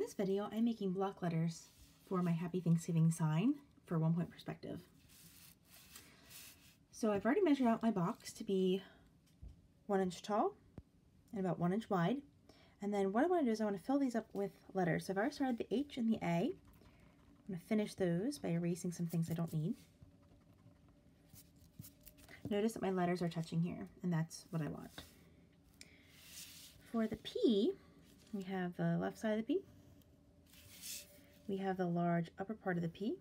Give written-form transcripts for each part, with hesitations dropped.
this video, I'm making block letters for my Happy Thanksgiving sign for 1 point perspective. So I've already measured out my box to be 1 inch tall and about 1 inch wide. And then what I want to do is I want to fill these up with letters. So I've already started the H and the A. I'm going to finish those by erasing some things I don't need. Notice that my letters are touching here, and that's what I want. For the P, we have the left side of the P. We have the large upper part of the P.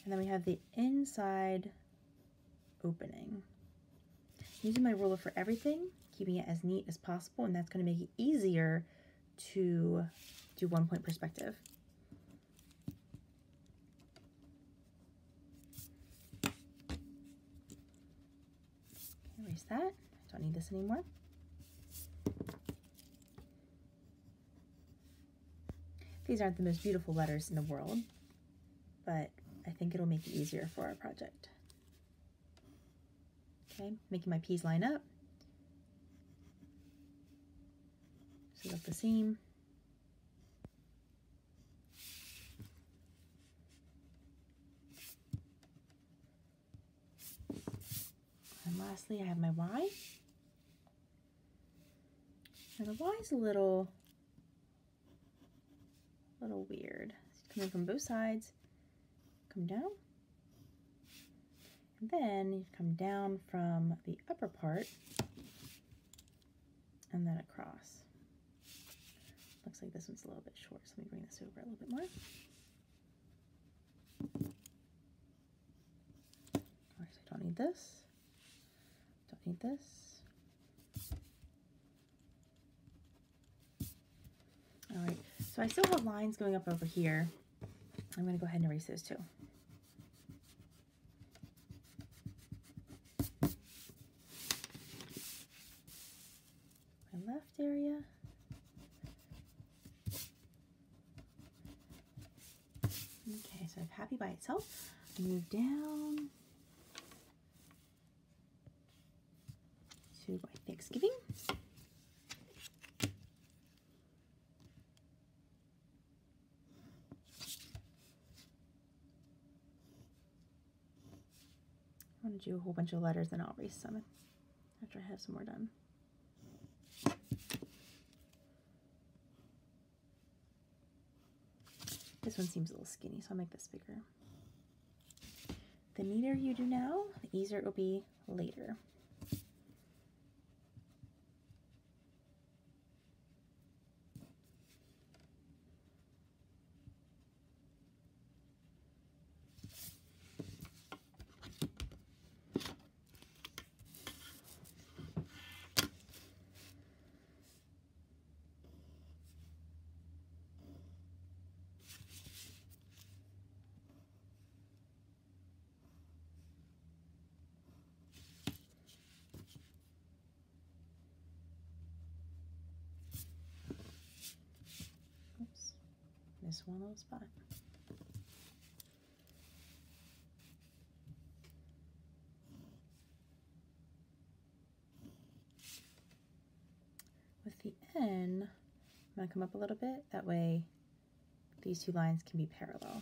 And then we have the inside opening. Using my ruler for everything, keeping it as neat as possible, and that's going to make it easier to do 1 point perspective. Erase that. I don't need this anymore. These aren't the most beautiful letters in the world, but I think it'll make it easier for our project. Okay, making my P's line up. So up the seam. And lastly, I have my Y. Now the Y is a little weird. It's coming from both sides. Come down. And then you come down from the upper part and then across. Looks like this one's a little bit short, so let me bring this over a little bit more. Alright, so I don't need this. Don't need this. Alright, so I still have lines going up over here. I'm going to go ahead and erase those too. My left area. Okay, so I have Happy by itself. Move down to my Thanksgiving. I want to do a whole bunch of letters, then I'll erase some after I have some more done. This one seems a little skinny, so I'll make this bigger. The neater you do now, the easier it will be later. This one little spot. With the N, I'm going to come up a little bit. That way these two lines can be parallel.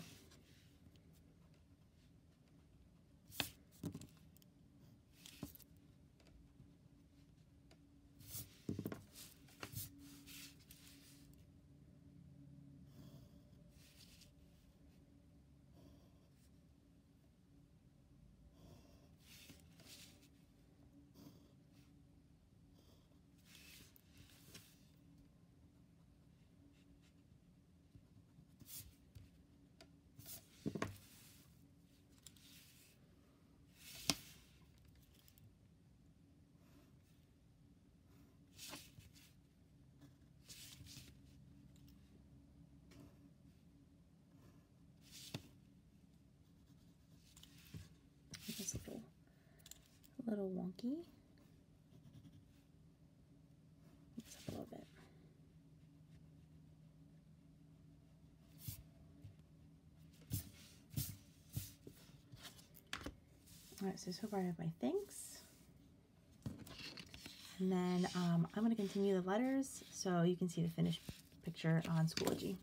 It's a little wonky. Mix up a little bit. Alright, so far I have my thanks. And then I'm going to continue the letters so you can see the finished picture on Schoology.